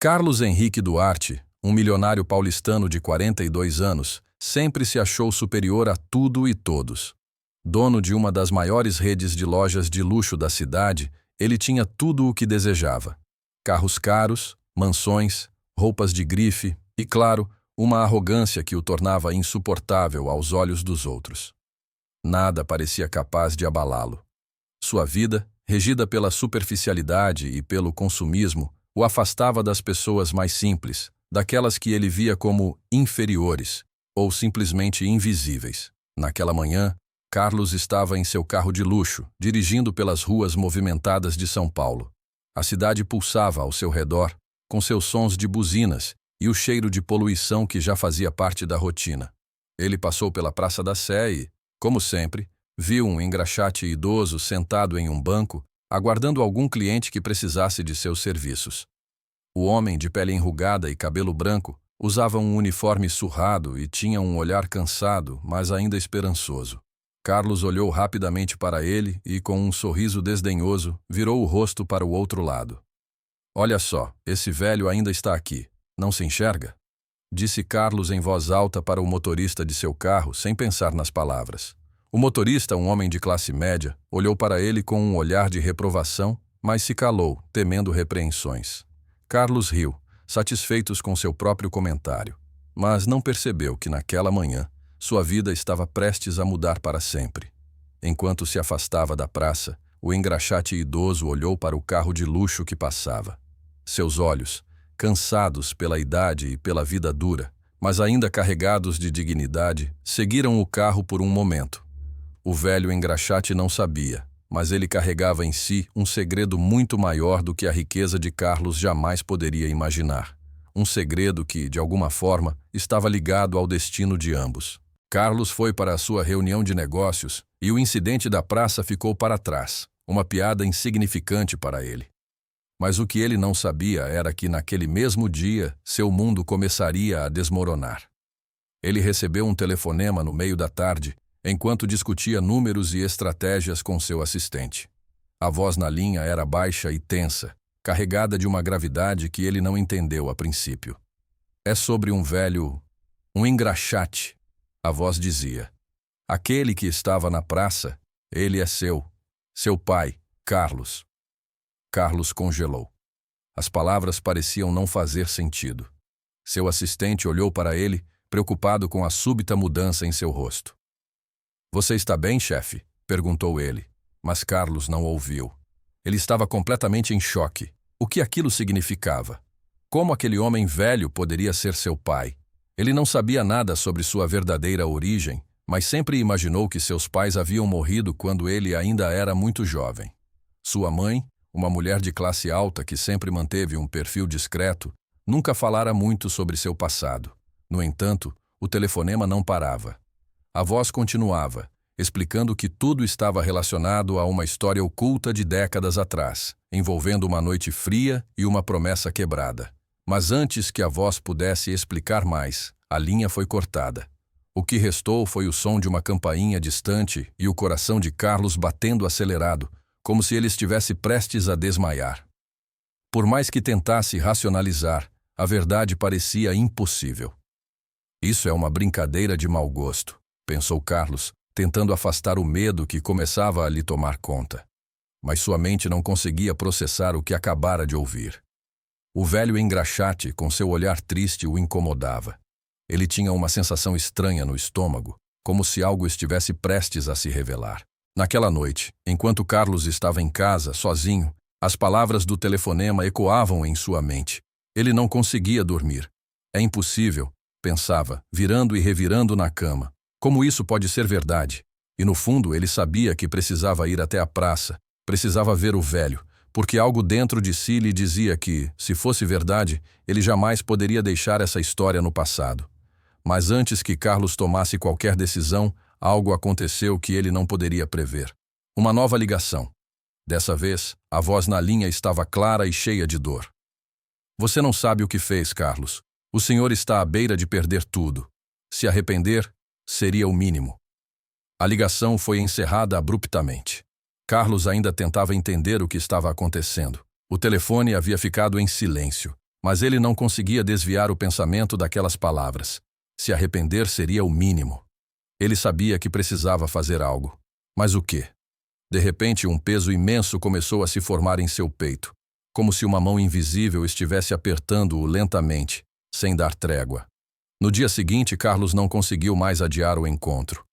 Carlos Henrique Duarte, um milionário paulistano de 42 anos, sempre se achou superior a tudo e todos. Dono de uma das maiores redes de lojas de luxo da cidade, ele tinha tudo o que desejava: carros caros, mansões, roupas de grife e, claro, uma arrogância que o tornava insuportável aos olhos dos outros. Nada parecia capaz de abalá-lo. Sua vida, regida pela superficialidade e pelo consumismo, o afastava das pessoas mais simples, daquelas que ele via como inferiores ou simplesmente invisíveis. Naquela manhã, Carlos estava em seu carro de luxo, dirigindo pelas ruas movimentadas de São Paulo. A cidade pulsava ao seu redor, com seus sons de buzinas e o cheiro de poluição que já fazia parte da rotina. Ele passou pela Praça da Sé e, como sempre, viu um engraxate idoso sentado em um banco, aguardando algum cliente que precisasse de seus serviços. O homem, de pele enrugada e cabelo branco, usava um uniforme surrado e tinha um olhar cansado, mas ainda esperançoso. Carlos olhou rapidamente para ele e, com um sorriso desdenhoso, virou o rosto para o outro lado. "Olha só, esse velho ainda está aqui. Não se enxerga?" Disse Carlos em voz alta para o motorista de seu carro, sem pensar nas palavras. O motorista, um homem de classe média, olhou para ele com um olhar de reprovação, mas se calou, temendo repreensões. Carlos riu, satisfeito com seu próprio comentário, mas não percebeu que naquela manhã sua vida estava prestes a mudar para sempre. Enquanto se afastava da praça, o engraxate idoso olhou para o carro de luxo que passava. Seus olhos, cansados pela idade e pela vida dura, mas ainda carregados de dignidade, seguiram o carro por um momento. O velho engraxate não sabia, mas ele carregava em si um segredo muito maior do que a riqueza de Carlos jamais poderia imaginar. Um segredo que, de alguma forma, estava ligado ao destino de ambos. Carlos foi para a sua reunião de negócios e o incidente da praça ficou para trás, uma piada insignificante para ele. Mas o que ele não sabia era que, naquele mesmo dia, seu mundo começaria a desmoronar. Ele recebeu um telefonema no meio da tarde, enquanto discutia números e estratégias com seu assistente. A voz na linha era baixa e tensa, carregada de uma gravidade que ele não entendeu a princípio. "É sobre um velho... um engraxate", a voz dizia. "Aquele que estava na praça, ele é seu pai, Carlos." Carlos congelou. As palavras pareciam não fazer sentido. Seu assistente olhou para ele, preocupado com a súbita mudança em seu rosto. "Você está bem, chefe?" perguntou ele, mas Carlos não ouviu. Ele estava completamente em choque. O que aquilo significava? Como aquele homem velho poderia ser seu pai? Ele não sabia nada sobre sua verdadeira origem, mas sempre imaginou que seus pais haviam morrido quando ele ainda era muito jovem. Sua mãe, uma mulher de classe alta que sempre manteve um perfil discreto, nunca falara muito sobre seu passado. No entanto, o telefonema não parava. A voz continuava, explicando que tudo estava relacionado a uma história oculta de décadas atrás, envolvendo uma noite fria e uma promessa quebrada. Mas antes que a voz pudesse explicar mais, a linha foi cortada. O que restou foi o som de uma campainha distante e o coração de Carlos batendo acelerado, como se ele estivesse prestes a desmaiar. Por mais que tentasse racionalizar, a verdade parecia impossível. "Isso é uma brincadeira de mau gosto", pensou Carlos, tentando afastar o medo que começava a lhe tomar conta. Mas sua mente não conseguia processar o que acabara de ouvir. O velho engraxate, com seu olhar triste, o incomodava. Ele tinha uma sensação estranha no estômago, como se algo estivesse prestes a se revelar. Naquela noite, enquanto Carlos estava em casa, sozinho, as palavras do telefonema ecoavam em sua mente. Ele não conseguia dormir. "É impossível", pensava, virando e revirando na cama. Como isso pode ser verdade? E no fundo ele sabia que precisava ir até a praça, precisava ver o velho, porque algo dentro de si lhe dizia que, se fosse verdade, ele jamais poderia deixar essa história no passado. Mas antes que Carlos tomasse qualquer decisão, algo aconteceu que ele não poderia prever. Uma nova ligação. Dessa vez, a voz na linha estava clara e cheia de dor. "Você não sabe o que fez, Carlos. O senhor está à beira de perder tudo. Se arrepender, seria o mínimo." A ligação foi encerrada abruptamente. Carlos ainda tentava entender o que estava acontecendo. O telefone havia ficado em silêncio, Mas ele não conseguia desviar o pensamento daquelas palavras. Se arrepender seria o mínimo. Ele sabia que precisava fazer algo. Mas o quê? De repente, um peso imenso começou a se formar em seu peito, como se uma mão invisível estivesse apertando-o lentamente, sem dar trégua. No dia seguinte, Carlos não conseguiu mais adiar o encontro.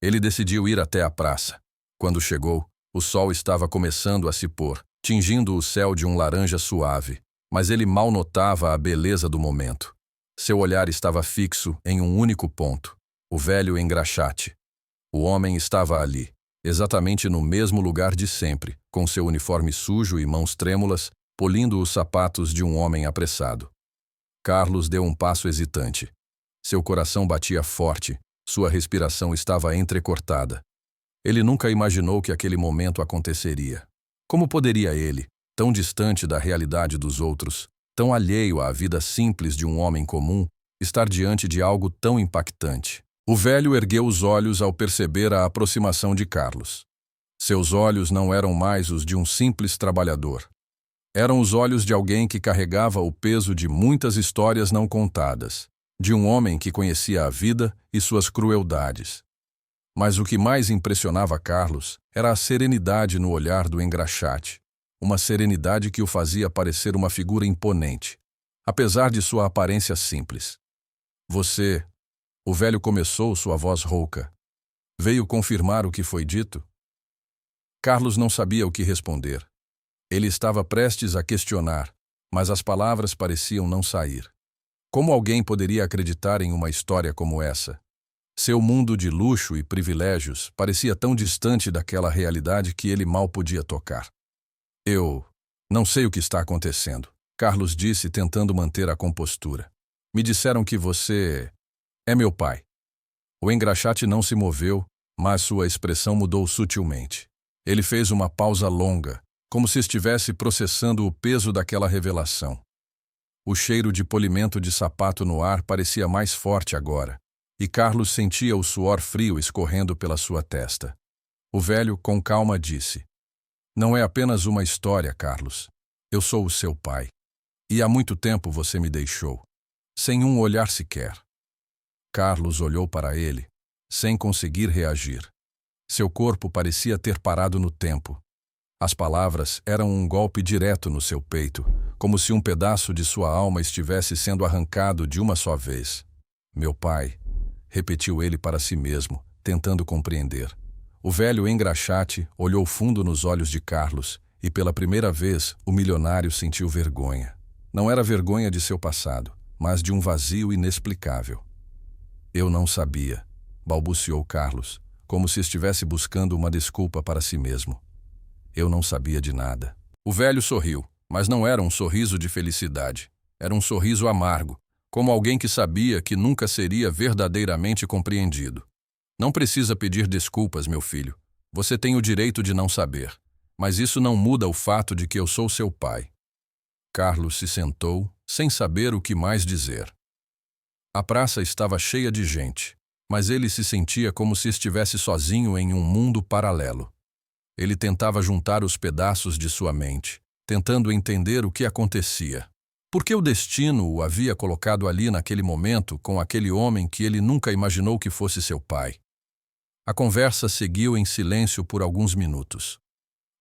Ele decidiu ir até a praça. Quando chegou, o sol estava começando a se pôr, tingindo o céu de um laranja suave, mas ele mal notava a beleza do momento. Seu olhar estava fixo em um único ponto, o velho engraxate. O homem estava ali, exatamente no mesmo lugar de sempre, com seu uniforme sujo e mãos trêmulas, polindo os sapatos de um homem apressado. Carlos deu um passo hesitante. Seu coração batia forte, sua respiração estava entrecortada. Ele nunca imaginou que aquele momento aconteceria. Como poderia ele, tão distante da realidade dos outros, tão alheio à vida simples de um homem comum, estar diante de algo tão impactante? O velho ergueu os olhos ao perceber a aproximação de Carlos. Seus olhos não eram mais os de um simples trabalhador. Eram os olhos de alguém que carregava o peso de muitas histórias não contadas, de um homem que conhecia a vida e suas crueldades. Mas o que mais impressionava Carlos era a serenidade no olhar do engraxate, uma serenidade que o fazia parecer uma figura imponente, apesar de sua aparência simples. Você, o velho começou, sua voz rouca. Veio confirmar o que foi dito? Carlos não sabia o que responder. Ele estava prestes a questionar, mas as palavras pareciam não sair. Como alguém poderia acreditar em uma história como essa? Seu mundo de luxo e privilégios parecia tão distante daquela realidade que ele mal podia tocar. Eu não sei o que está acontecendo, Carlos disse, tentando manter a compostura. Me disseram que você é meu pai. O engraxate não se moveu, mas sua expressão mudou sutilmente. Ele fez uma pausa longa, como se estivesse processando o peso daquela revelação. O cheiro de polimento de sapato no ar parecia mais forte agora, e Carlos sentia o suor frio escorrendo pela sua testa. O velho, com calma, disse: Não é apenas uma história, Carlos. Eu sou o seu pai. E há muito tempo você me deixou, sem um olhar sequer. Carlos olhou para ele, sem conseguir reagir. Seu corpo parecia ter parado no tempo. As palavras eram um golpe direto no seu peito, como se um pedaço de sua alma estivesse sendo arrancado de uma só vez. Meu pai, repetiu ele para si mesmo, tentando compreender. O velho engraxate olhou fundo nos olhos de Carlos e, pela primeira vez, o milionário sentiu vergonha. Não era vergonha de seu passado, mas de um vazio inexplicável. Eu não sabia, balbuciou Carlos, como se estivesse buscando uma desculpa para si mesmo. Eu não sabia de nada. O velho sorriu, mas não era um sorriso de felicidade. Era um sorriso amargo, como alguém que sabia que nunca seria verdadeiramente compreendido. Não precisa pedir desculpas, meu filho. Você tem o direito de não saber. Mas isso não muda o fato de que eu sou seu pai. Carlos se sentou, sem saber o que mais dizer. A praça estava cheia de gente, mas ele se sentia como se estivesse sozinho em um mundo paralelo. Ele tentava juntar os pedaços de sua mente, tentando entender o que acontecia. Por que o destino o havia colocado ali naquele momento com aquele homem que ele nunca imaginou que fosse seu pai? A conversa seguiu em silêncio por alguns minutos.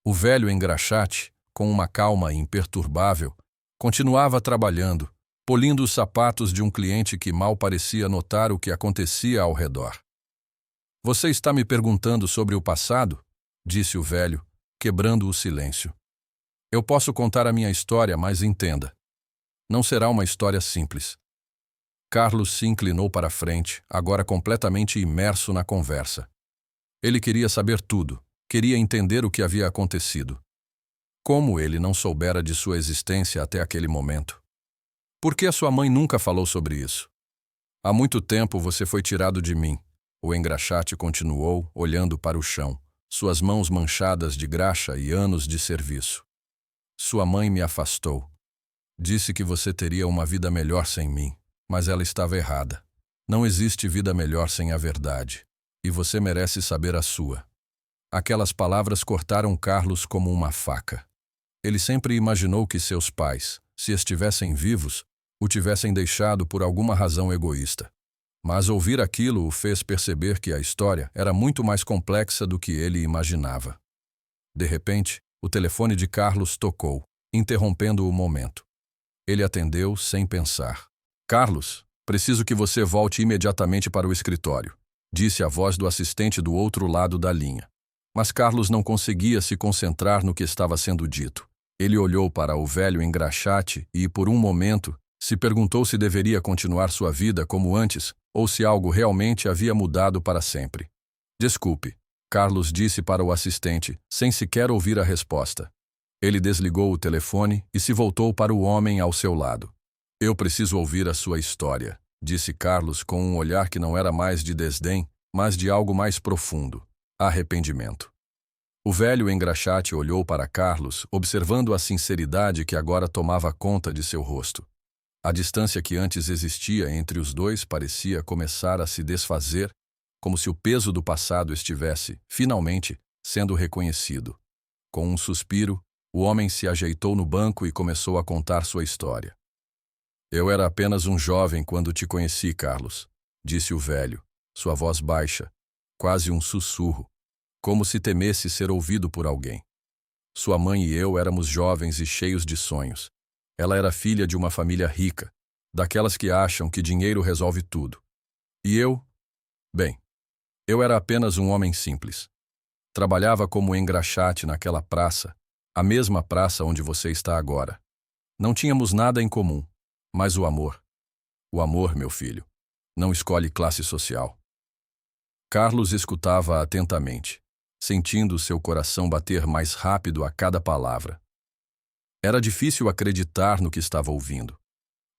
O velho engraxate, com uma calma imperturbável, continuava trabalhando, polindo os sapatos de um cliente que mal parecia notar o que acontecia ao redor. Você está me perguntando sobre o passado? Disse o velho, quebrando o silêncio. Eu posso contar a minha história, mas entenda. Não será uma história simples. Carlos se inclinou para a frente, agora completamente imerso na conversa. Ele queria saber tudo, queria entender o que havia acontecido. Como ele não soubera de sua existência até aquele momento? Por que a sua mãe nunca falou sobre isso? Há muito tempo você foi tirado de mim. O engraxate continuou, olhando para o chão, suas mãos manchadas de graxa e anos de serviço. Sua mãe me afastou. Disse que você teria uma vida melhor sem mim, mas ela estava errada. Não existe vida melhor sem a verdade, e você merece saber a sua. Aquelas palavras cortaram Carlos como uma faca. Ele sempre imaginou que seus pais, se estivessem vivos, o tivessem deixado por alguma razão egoísta. Mas ouvir aquilo o fez perceber que a história era muito mais complexa do que ele imaginava. De repente, o telefone de Carlos tocou, interrompendo o momento. Ele atendeu sem pensar. Carlos, preciso que você volte imediatamente para o escritório, disse a voz do assistente do outro lado da linha. Mas Carlos não conseguia se concentrar no que estava sendo dito. Ele olhou para o velho engraxate e, por um momento, se perguntou se deveria continuar sua vida como antes ou se algo realmente havia mudado para sempre. Desculpe, Carlos disse para o assistente, sem sequer ouvir a resposta. Ele desligou o telefone e se voltou para o homem ao seu lado. Eu preciso ouvir a sua história, disse Carlos com um olhar que não era mais de desdém, mas de algo mais profundo, arrependimento. O velho engraxate olhou para Carlos, observando a sinceridade que agora tomava conta de seu rosto. A distância que antes existia entre os dois parecia começar a se desfazer, como se o peso do passado estivesse, finalmente, sendo reconhecido. Com um suspiro, o homem se ajeitou no banco e começou a contar sua história. Eu era apenas um jovem quando te conheci, Carlos, disse o velho, sua voz baixa, quase um sussurro, como se temesse ser ouvido por alguém. Sua mãe e eu éramos jovens e cheios de sonhos. Ela era filha de uma família rica, daquelas que acham que dinheiro resolve tudo. E eu? Bem, eu era apenas um homem simples. Trabalhava como engraxate naquela praça, a mesma praça onde você está agora. Não tínhamos nada em comum, mas o amor, meu filho, não escolhe classe social. Carlos escutava atentamente, sentindo seu coração bater mais rápido a cada palavra. Era difícil acreditar no que estava ouvindo.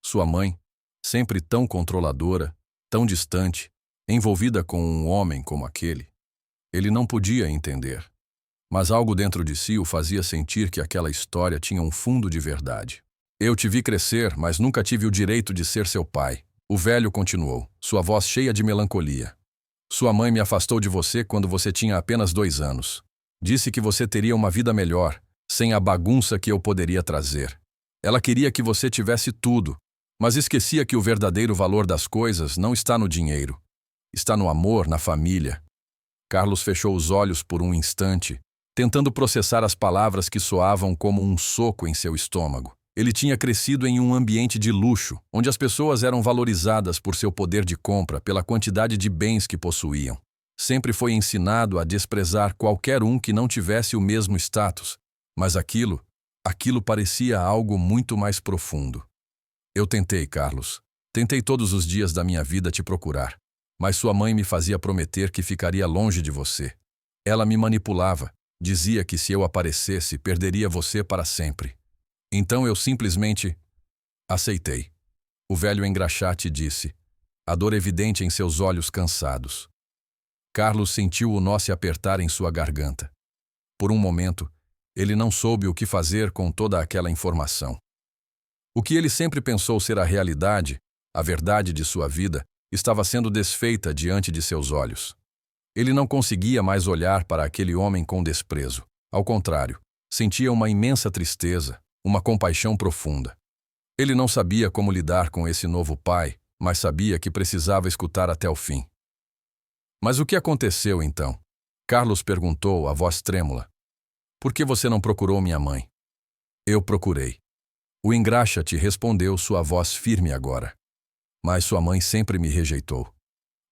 Sua mãe, sempre tão controladora, tão distante, envolvida com um homem como aquele. Ele não podia entender. Mas algo dentro de si o fazia sentir que aquela história tinha um fundo de verdade. Eu te vi crescer, mas nunca tive o direito de ser seu pai. O velho continuou, sua voz cheia de melancolia. Sua mãe me afastou de você quando você tinha apenas 2 anos. Disse que você teria uma vida melhor, sem a bagunça que eu poderia trazer. Ela queria que você tivesse tudo, mas esquecia que o verdadeiro valor das coisas não está no dinheiro. Está no amor, na família. Carlos fechou os olhos por um instante, tentando processar as palavras que soavam como um soco em seu estômago. Ele tinha crescido em um ambiente de luxo, onde as pessoas eram valorizadas por seu poder de compra, pela quantidade de bens que possuíam. Sempre foi ensinado a desprezar qualquer um que não tivesse o mesmo status. Mas aquilo parecia algo muito mais profundo. Eu tentei, Carlos. Tentei todos os dias da minha vida te procurar. Mas sua mãe me fazia prometer que ficaria longe de você. Ela me manipulava. Dizia que se eu aparecesse, perderia você para sempre. Então eu simplesmente aceitei. O velho engraxate disse, a dor evidente em seus olhos cansados. Carlos sentiu o nó se apertar em sua garganta. Por um momento, ele não soube o que fazer com toda aquela informação. O que ele sempre pensou ser a realidade, a verdade de sua vida, estava sendo desfeita diante de seus olhos. Ele não conseguia mais olhar para aquele homem com desprezo. Ao contrário, sentia uma imensa tristeza, uma compaixão profunda. Ele não sabia como lidar com esse novo pai, mas sabia que precisava escutar até o fim. Mas o que aconteceu então? Carlos perguntou, a voz trêmula. Por que você não procurou minha mãe? Eu procurei. O engraxate respondeu, sua voz firme agora. Mas sua mãe sempre me rejeitou.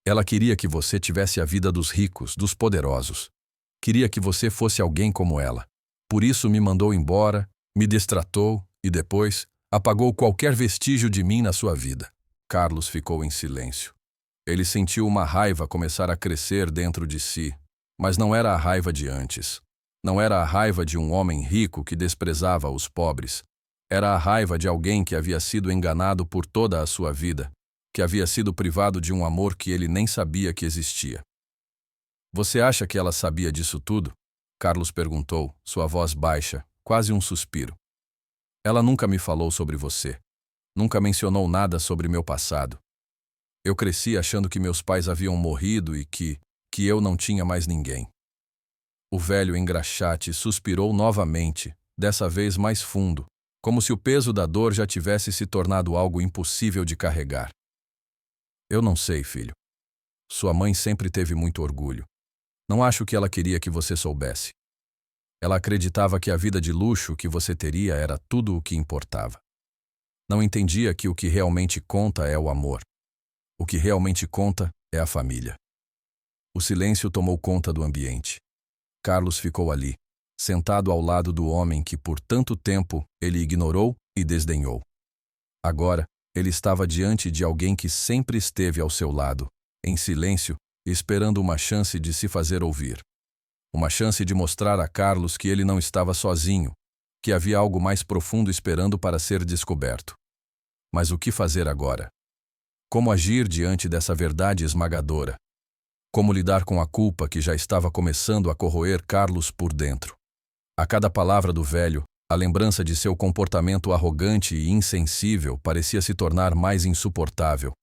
Ela queria que você tivesse a vida dos ricos, dos poderosos. Queria que você fosse alguém como ela. Por isso me mandou embora, me destratou e depois apagou qualquer vestígio de mim na sua vida. Carlos ficou em silêncio. Ele sentiu uma raiva começar a crescer dentro de si, mas não era a raiva de antes. Não era a raiva de um homem rico que desprezava os pobres. Era a raiva de alguém que havia sido enganado por toda a sua vida, que havia sido privado de um amor que ele nem sabia que existia. Você acha que ela sabia disso tudo? Carlos perguntou, sua voz baixa, quase um suspiro. Ela nunca me falou sobre você. Nunca mencionou nada sobre meu passado. Eu cresci achando que meus pais haviam morrido e que eu não tinha mais ninguém. O velho engraxate suspirou novamente, dessa vez mais fundo, como se o peso da dor já tivesse se tornado algo impossível de carregar. Eu não sei, filho. Sua mãe sempre teve muito orgulho. Não acho que ela queria que você soubesse. Ela acreditava que a vida de luxo que você teria era tudo o que importava. Não entendia que o que realmente conta é o amor. O que realmente conta é a família. O silêncio tomou conta do ambiente. Carlos ficou ali, sentado ao lado do homem que por tanto tempo ele ignorou e desdenhou. Agora, ele estava diante de alguém que sempre esteve ao seu lado, em silêncio, esperando uma chance de se fazer ouvir. Uma chance de mostrar a Carlos que ele não estava sozinho, que havia algo mais profundo esperando para ser descoberto. Mas o que fazer agora? Como agir diante dessa verdade esmagadora? Como lidar com a culpa que já estava começando a corroer Carlos por dentro? A cada palavra do velho, a lembrança de seu comportamento arrogante e insensível parecia se tornar mais insuportável.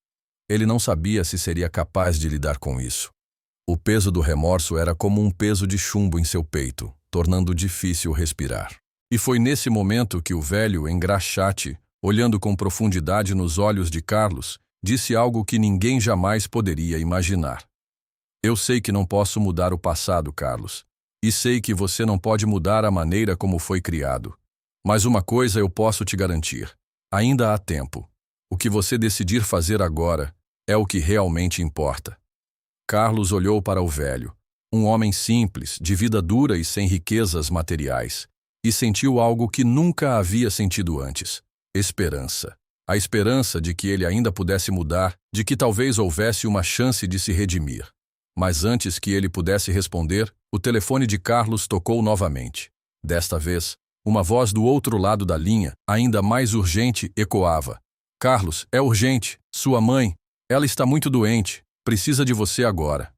Ele não sabia se seria capaz de lidar com isso. O peso do remorso era como um peso de chumbo em seu peito, tornando difícil respirar. E foi nesse momento que o velho engraxate, olhando com profundidade nos olhos de Carlos, disse algo que ninguém jamais poderia imaginar. Eu sei que não posso mudar o passado, Carlos. E sei que você não pode mudar a maneira como foi criado. Mas uma coisa eu posso te garantir. Ainda há tempo. O que você decidir fazer agora é o que realmente importa. Carlos olhou para o velho, um homem simples, de vida dura e sem riquezas materiais, e sentiu algo que nunca havia sentido antes: esperança. A esperança de que ele ainda pudesse mudar, de que talvez houvesse uma chance de se redimir. Mas antes que ele pudesse responder, o telefone de Carlos tocou novamente. Desta vez, uma voz do outro lado da linha, ainda mais urgente, ecoava. Carlos, é urgente. Sua mãe, ela está muito doente. Precisa de você agora.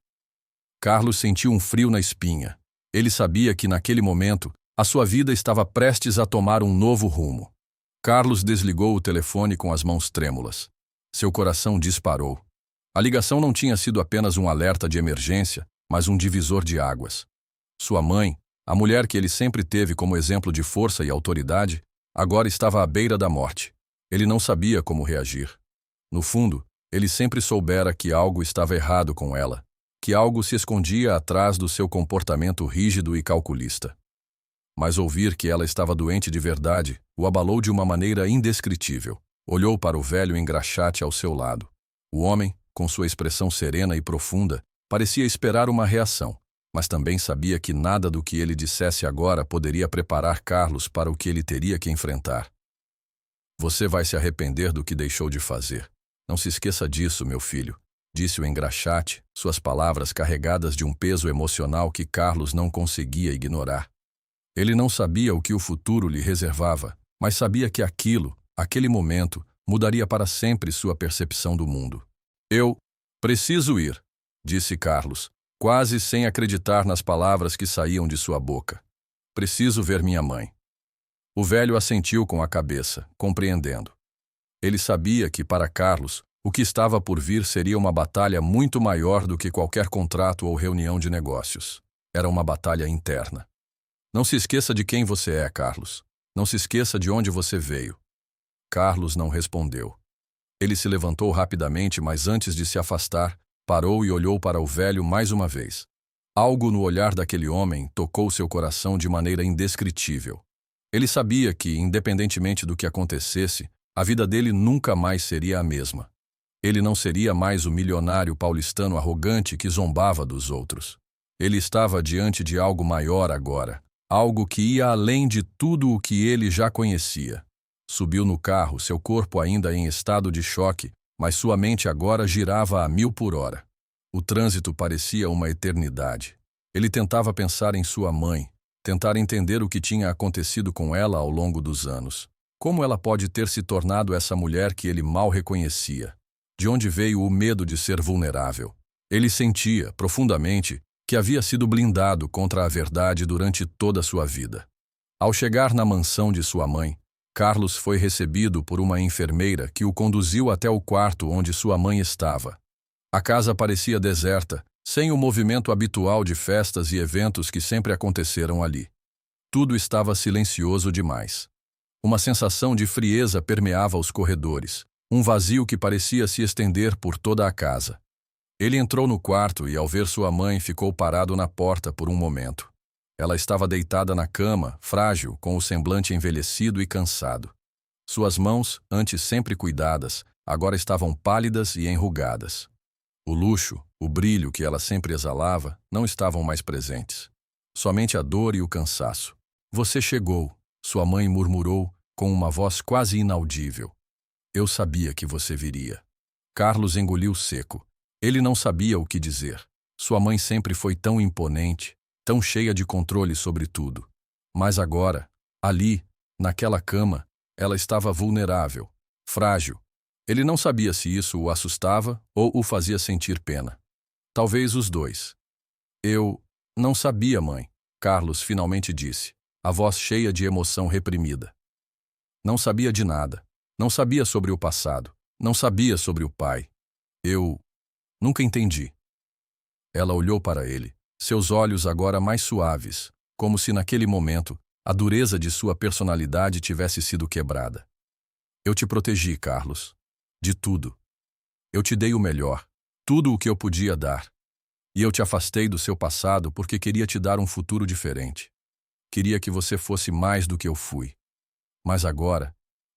Carlos sentiu um frio na espinha. Ele sabia que, naquele momento, a sua vida estava prestes a tomar um novo rumo. Carlos desligou o telefone com as mãos trêmulas. Seu coração disparou. A ligação não tinha sido apenas um alerta de emergência, mas um divisor de águas. Sua mãe, a mulher que ele sempre teve como exemplo de força e autoridade, agora estava à beira da morte. Ele não sabia como reagir. No fundo, ele sempre soubera que algo estava errado com ela, que algo se escondia atrás do seu comportamento rígido e calculista. Mas ouvir que ela estava doente de verdade o abalou de uma maneira indescritível. Olhou para o velho engraxate ao seu lado. O homem, com sua expressão serena e profunda, parecia esperar uma reação, mas também sabia que nada do que ele dissesse agora poderia preparar Carlos para o que ele teria que enfrentar. Você vai se arrepender do que deixou de fazer. Não se esqueça disso, meu filho, disse o engraxate, suas palavras carregadas de um peso emocional que Carlos não conseguia ignorar. Ele não sabia o que o futuro lhe reservava, mas sabia que aquele momento, mudaria para sempre sua percepção do mundo. Eu preciso ir, disse Carlos, quase sem acreditar nas palavras que saíam de sua boca. Preciso ver minha mãe. O velho assentiu com a cabeça, compreendendo. Ele sabia que, para Carlos, o que estava por vir seria uma batalha muito maior do que qualquer contrato ou reunião de negócios. Era uma batalha interna. Não se esqueça de quem você é, Carlos. Não se esqueça de onde você veio. Carlos não respondeu. Ele se levantou rapidamente, mas antes de se afastar, parou e olhou para o velho mais uma vez. Algo no olhar daquele homem tocou seu coração de maneira indescritível. Ele sabia que, independentemente do que acontecesse, a vida dele nunca mais seria a mesma. Ele não seria mais o milionário paulistano arrogante que zombava dos outros. Ele estava diante de algo maior agora, algo que ia além de tudo o que ele já conhecia. Subiu no carro, seu corpo ainda em estado de choque, mas sua mente agora girava a 1000 por hora. O trânsito parecia uma eternidade. Ele tentava pensar em sua mãe, tentar entender o que tinha acontecido com ela ao longo dos anos. Como ela pode ter se tornado essa mulher que ele mal reconhecia? De onde veio o medo de ser vulnerável? Ele sentia, profundamente, que havia sido blindado contra a verdade durante toda a sua vida. Ao chegar na mansão de sua mãe, Carlos foi recebido por uma enfermeira que o conduziu até o quarto onde sua mãe estava. A casa parecia deserta, sem o movimento habitual de festas e eventos que sempre aconteceram ali. Tudo estava silencioso demais. Uma sensação de frieza permeava os corredores, um vazio que parecia se estender por toda a casa. Ele entrou no quarto e, ao ver sua mãe, ficou parado na porta por um momento. Ela estava deitada na cama, frágil, com o semblante envelhecido e cansado. Suas mãos, antes sempre cuidadas, agora estavam pálidas e enrugadas. O luxo, o brilho que ela sempre exalava, não estavam mais presentes. Somente a dor e o cansaço. "Você chegou", sua mãe murmurou, com uma voz quase inaudível. "Eu sabia que você viria." Carlos engoliu seco. Ele não sabia o que dizer. Sua mãe sempre foi tão imponente, tão cheia de controle sobre tudo. Mas agora, ali, naquela cama, ela estava vulnerável, frágil. Ele não sabia se isso o assustava ou o fazia sentir pena. Talvez os dois. "Eu não sabia, mãe", Carlos finalmente disse, a voz cheia de emoção reprimida. Não sabia de nada. Não sabia sobre o passado. Não sabia sobre o pai. "Eu nunca entendi." Ela olhou para ele, seus olhos agora mais suaves, como se naquele momento a dureza de sua personalidade tivesse sido quebrada. "Eu te protegi, Carlos. De tudo. Eu te dei o melhor, tudo o que eu podia dar. E eu te afastei do seu passado porque queria te dar um futuro diferente. Queria que você fosse mais do que eu fui. Mas agora,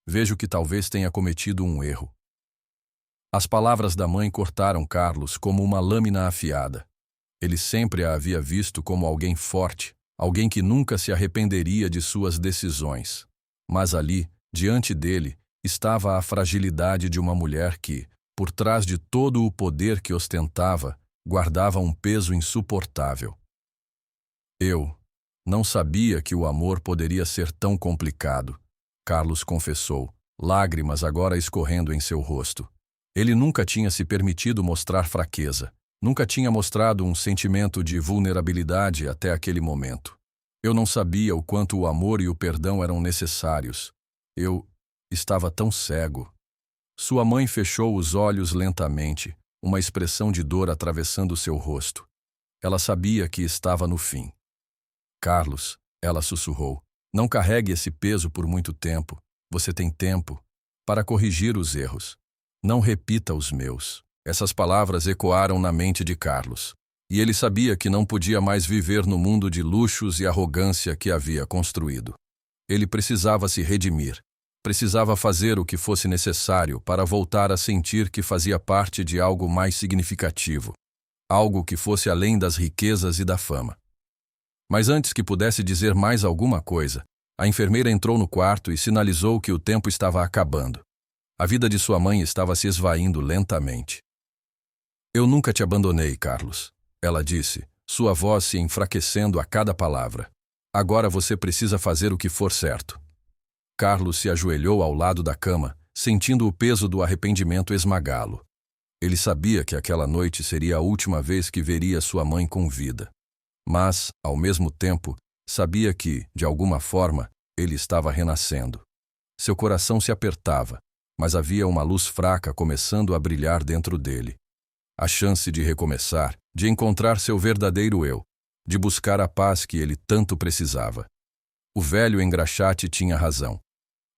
vejo que talvez tenha cometido um erro." As palavras da mãe cortaram Carlos como uma lâmina afiada. Ele sempre a havia visto como alguém forte, alguém que nunca se arrependeria de suas decisões. Mas ali, diante dele, estava a fragilidade de uma mulher que, por trás de todo o poder que ostentava, guardava um peso insuportável. "Eu não sabia que o amor poderia ser tão complicado", Carlos confessou, lágrimas agora escorrendo em seu rosto. Ele nunca tinha se permitido mostrar fraqueza, nunca tinha mostrado um sentimento de vulnerabilidade até aquele momento. "Eu não sabia o quanto o amor e o perdão eram necessários. Eu estava tão cego." Sua mãe fechou os olhos lentamente, uma expressão de dor atravessando seu rosto. Ela sabia que estava no fim. "Carlos", ela sussurrou, "não carregue esse peso por muito tempo. Você tem tempo para corrigir os erros. Não repita os meus." Essas palavras ecoaram na mente de Carlos, e ele sabia que não podia mais viver no mundo de luxos e arrogância que havia construído. Ele precisava se redimir, precisava fazer o que fosse necessário para voltar a sentir que fazia parte de algo mais significativo, algo que fosse além das riquezas e da fama. Mas antes que pudesse dizer mais alguma coisa, a enfermeira entrou no quarto e sinalizou que o tempo estava acabando. A vida de sua mãe estava se esvaindo lentamente. "Eu nunca te abandonei, Carlos", ela disse, sua voz se enfraquecendo a cada palavra. "Agora você precisa fazer o que for certo." Carlos se ajoelhou ao lado da cama, sentindo o peso do arrependimento esmagá-lo. Ele sabia que aquela noite seria a última vez que veria sua mãe com vida. Mas, ao mesmo tempo, sabia que, de alguma forma, ele estava renascendo. Seu coração se apertava, mas havia uma luz fraca começando a brilhar dentro dele. A chance de recomeçar, de encontrar seu verdadeiro eu, de buscar a paz que ele tanto precisava. O velho engraxate tinha razão.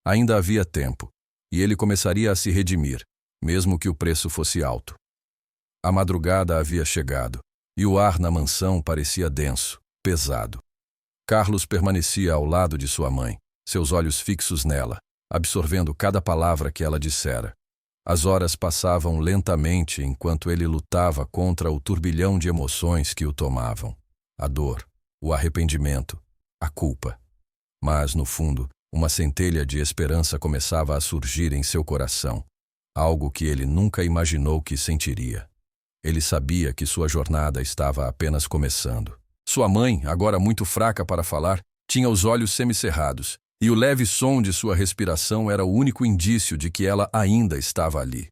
Ainda havia tempo, e ele começaria a se redimir, mesmo que o preço fosse alto. A madrugada havia chegado, e o ar na mansão parecia denso, pesado. Carlos permanecia ao lado de sua mãe, seus olhos fixos nela, absorvendo cada palavra que ela dissera. As horas passavam lentamente enquanto ele lutava contra o turbilhão de emoções que o tomavam. A dor, o arrependimento, a culpa. Mas, no fundo, uma centelha de esperança começava a surgir em seu coração, algo que ele nunca imaginou que sentiria. Ele sabia que sua jornada estava apenas começando. Sua mãe, agora muito fraca para falar, tinha os olhos semicerrados, e o leve som de sua respiração era o único indício de que ela ainda estava ali.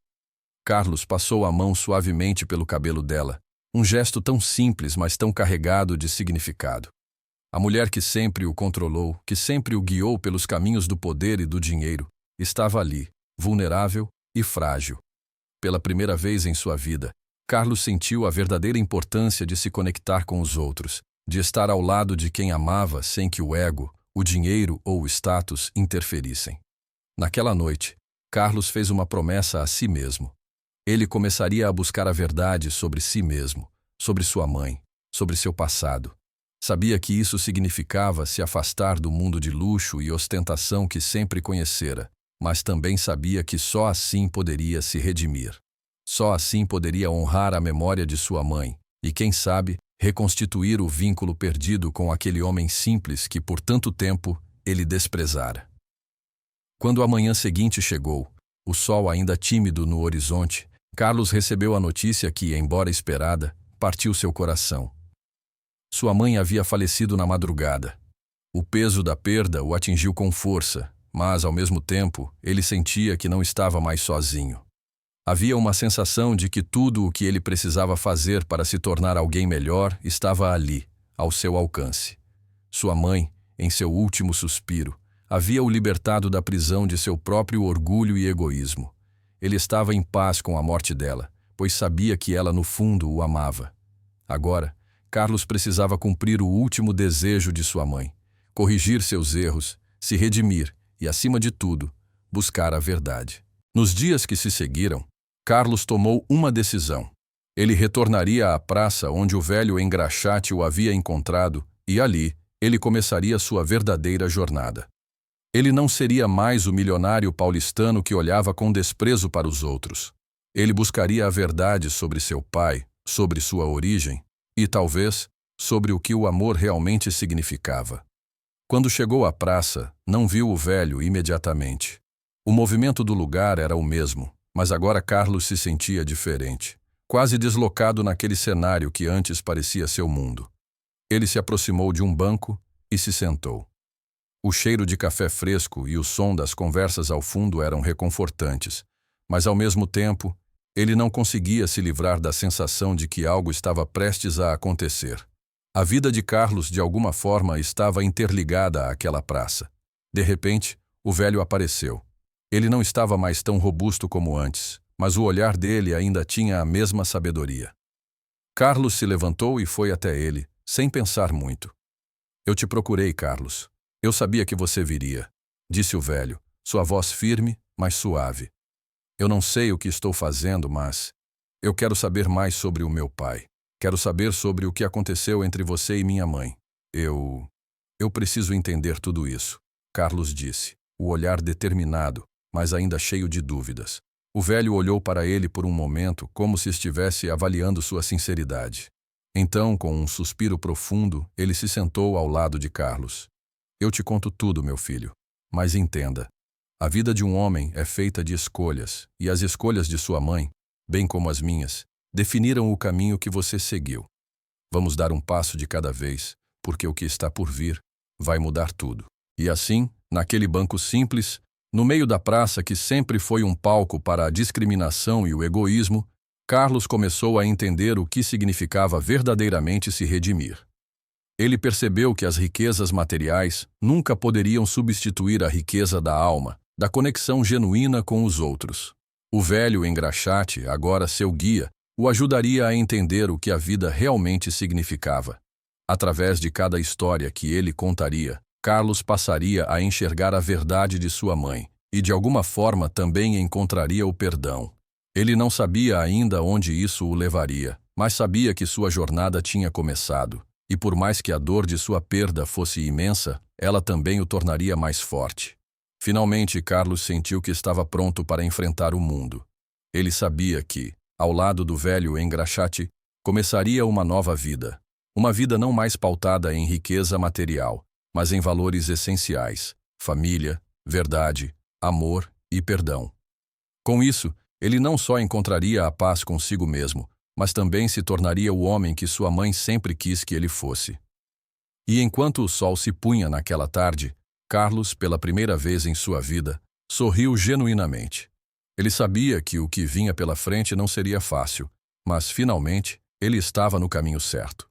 Carlos passou a mão suavemente pelo cabelo dela, um gesto tão simples, mas tão carregado de significado. A mulher que sempre o controlou, que sempre o guiou pelos caminhos do poder e do dinheiro, estava ali, vulnerável e frágil. Pela primeira vez em sua vida, Carlos sentiu a verdadeira importância de se conectar com os outros, de estar ao lado de quem amava sem que o ego, o dinheiro ou o status interferissem. Naquela noite, Carlos fez uma promessa a si mesmo. Ele começaria a buscar a verdade sobre si mesmo, sobre sua mãe, sobre seu passado. Sabia que isso significava se afastar do mundo de luxo e ostentação que sempre conhecera, mas também sabia que só assim poderia se redimir. Só assim poderia honrar a memória de sua mãe e, quem sabe, reconstituir o vínculo perdido com aquele homem simples que por tanto tempo ele desprezara. Quando a manhã seguinte chegou, o sol ainda tímido no horizonte, Carlos recebeu a notícia que, embora esperada, partiu seu coração. Sua mãe havia falecido na madrugada. O peso da perda o atingiu com força, mas, ao mesmo tempo, ele sentia que não estava mais sozinho. Havia uma sensação de que tudo o que ele precisava fazer para se tornar alguém melhor estava ali, ao seu alcance. Sua mãe, em seu último suspiro, havia o libertado da prisão de seu próprio orgulho e egoísmo. Ele estava em paz com a morte dela, pois sabia que ela, no fundo, o amava. Agora, Carlos precisava cumprir o último desejo de sua mãe, corrigir seus erros, se redimir e, acima de tudo, buscar a verdade. Nos dias que se seguiram, Carlos tomou uma decisão. Ele retornaria à praça onde o velho engraxate o havia encontrado e ali ele começaria sua verdadeira jornada. Ele não seria mais o milionário paulistano que olhava com desprezo para os outros. Ele buscaria a verdade sobre seu pai, sobre sua origem e, talvez, sobre o que o amor realmente significava. Quando chegou à praça, não viu o velho imediatamente. O movimento do lugar era o mesmo, mas agora Carlos se sentia diferente, quase deslocado naquele cenário que antes parecia seu mundo. Ele se aproximou de um banco e se sentou. O cheiro de café fresco e o som das conversas ao fundo eram reconfortantes, mas, ao mesmo tempo, ele não conseguia se livrar da sensação de que algo estava prestes a acontecer. A vida de Carlos, de alguma forma, estava interligada àquela praça. De repente, o velho apareceu. Ele não estava mais tão robusto como antes, mas o olhar dele ainda tinha a mesma sabedoria. Carlos se levantou e foi até ele, sem pensar muito. "Eu te procurei, Carlos. Eu sabia que você viria", disse o velho, sua voz firme, mas suave. "Eu não sei o que estou fazendo, mas eu quero saber mais sobre o meu pai. Quero saber sobre o que aconteceu entre você e minha mãe. Eu preciso entender tudo isso", Carlos disse, o olhar determinado, mas ainda cheio de dúvidas. O velho olhou para ele por um momento, como se estivesse avaliando sua sinceridade. Então, com um suspiro profundo, ele se sentou ao lado de Carlos. "Eu te conto tudo, meu filho, mas entenda. A vida de um homem é feita de escolhas, e as escolhas de sua mãe, bem como as minhas, definiram o caminho que você seguiu. Vamos dar um passo de cada vez, porque o que está por vir vai mudar tudo." E assim, naquele banco simples, no meio da praça que sempre foi um palco para a discriminação e o egoísmo, Carlos começou a entender o que significava verdadeiramente se redimir. Ele percebeu que as riquezas materiais nunca poderiam substituir a riqueza da alma, da conexão genuína com os outros. O velho engraxate, agora seu guia, o ajudaria a entender o que a vida realmente significava. Através de cada história que ele contaria, Carlos passaria a enxergar a verdade de sua mãe e, de alguma forma, também encontraria o perdão. Ele não sabia ainda onde isso o levaria, mas sabia que sua jornada tinha começado. E por mais que a dor de sua perda fosse imensa, ela também o tornaria mais forte. Finalmente, Carlos sentiu que estava pronto para enfrentar o mundo. Ele sabia que, ao lado do velho engraxate, começaria uma nova vida. Uma vida não mais pautada em riqueza material, mas em valores essenciais: família, verdade, amor e perdão. Com isso, ele não só encontraria a paz consigo mesmo, mas também se tornaria o homem que sua mãe sempre quis que ele fosse. E enquanto o sol se punha naquela tarde, Carlos, pela primeira vez em sua vida, sorriu genuinamente. Ele sabia que o que vinha pela frente não seria fácil, mas, finalmente, ele estava no caminho certo.